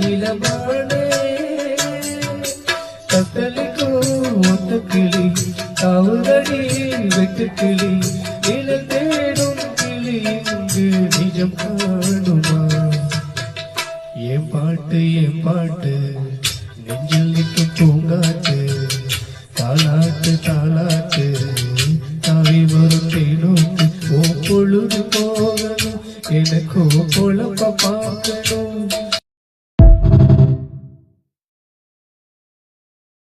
இளமானே கத்தலிக்கோ ஒத்த கிளி தாவுதடி வெட்டு கிளி நிழல் தேடும் கிளி இங்கு நிஜம் காணுமா என் பாட்டு நெஞ்சில் நிற்கும் பூங்காட்டு தாலாட்டு தாலாட்டு தாவி வரும் தேனோக்கு ஓ பொழுது போகணும் எனக்கோ பொழப்ப பார்க்கணும்